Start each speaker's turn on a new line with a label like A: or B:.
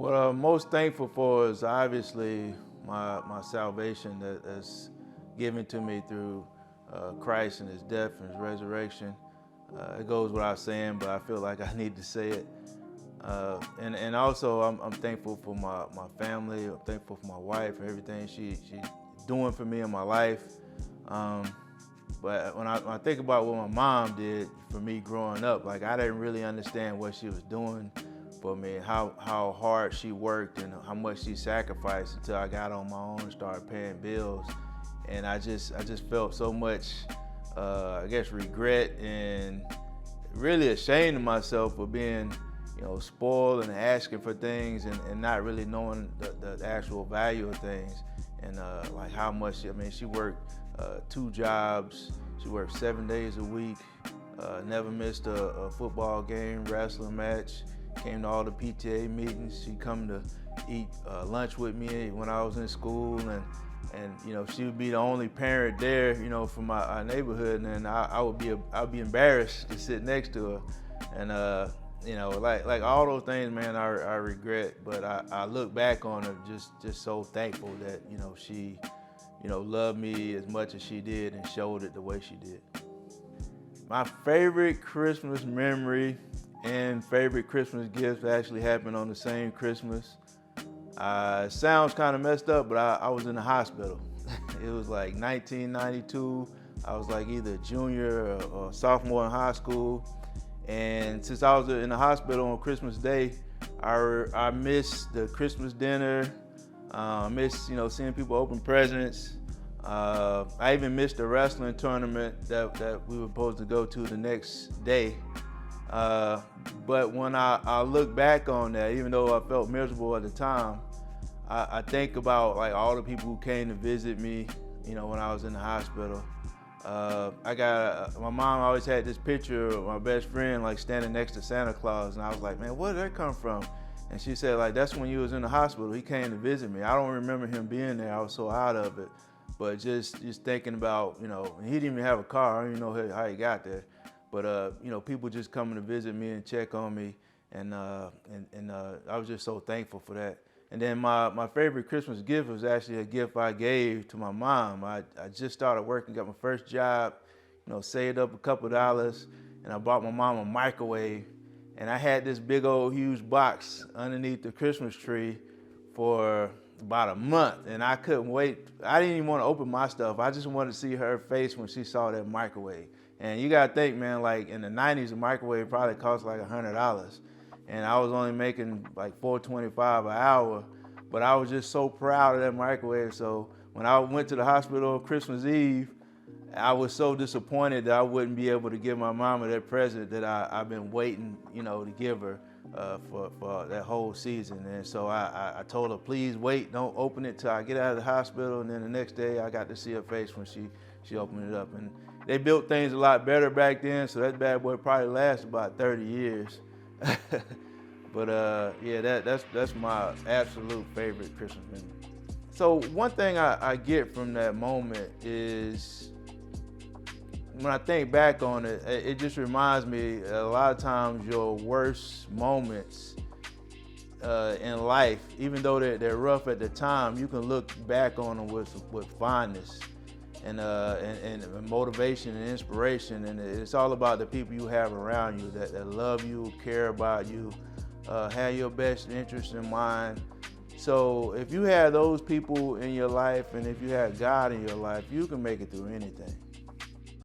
A: What I'm most thankful for is obviously my salvation that's given to me through Christ and his death and his resurrection. It goes without saying, but I feel like I need to say it. And also I'm thankful for my family. I'm thankful for my wife and everything she's doing for me in my life. But when I think about what my mom did for me growing up, like I didn't really understand what she was doing for me, how hard she worked and how much she sacrificed until I got on my own and started paying bills. And I just felt so much, I guess, regret and really ashamed of myself for being, spoiled and asking for things and not really knowing the actual value of things. And like how much, she worked 2 jobs. She worked 7 days a week, never missed a football game, wrestling match, came to all the PTA meetings. She'd come to eat lunch with me when I was in school, and she would be the only parent there, from our neighborhood, and I'd be embarrassed to sit next to her. And like all those things, man, I regret, but I look back on her just so thankful that she loved me as much as she did and showed it the way she did. My favorite Christmas memory and favorite Christmas gifts actually happened on the same Christmas. It sounds kind of messed up, but I was in the hospital. It was like 1992. I was like either a junior or sophomore in high school. And since I was in the hospital on Christmas Day, I missed the Christmas dinner. I missed, seeing people open presents. I even missed the wrestling tournament that we were supposed to go to the next day. But when I look back on that, even though I felt miserable at the time, I think about like all the people who came to visit me, when I was in the hospital. My mom always had this picture of my best friend like standing next to Santa Claus, and I was like, man, where did that come from? And she said, like, that's when you was in the hospital. He came to visit me. I don't remember him being there. I was so out of it. But just thinking about, he didn't even have a car. I don't even know how he got there. But, people just coming to visit me and check on me. And I was just so thankful for that. And then my favorite Christmas gift was actually a gift I gave to my mom. I just started working, got my first job, saved up a couple of dollars, and I bought my mom a microwave. And I had this big old huge box underneath the Christmas tree for about a month, and I couldn't wait. I didn't even want to open my stuff. I just wanted to see her face when she saw that microwave. And you gotta think, man, like in the 90s, a microwave probably cost like $100. And I was only making like $4.25 an hour, but I was just so proud of that microwave. So when I went to the hospital on Christmas Eve, I was so disappointed that I wouldn't be able to give my mama that present that I've been waiting, to give her for that whole season. And so I told her, please wait, don't open it till I get out of the hospital. And then the next day I got to see her face when she opened it up. And they built things a lot better back then, so that bad boy probably lasted about 30 years. But yeah, that's my absolute favorite Christmas memory. So one thing I get from that moment is, when I think back on it, it just reminds me a lot of times your worst moments in life, even though they're rough at the time, you can look back on them with fondness and motivation and inspiration. And it's all about the people you have around you that love you, care about you, have your best interest in mind. So if you have those people in your life and if you have God in your life, you can make it through anything.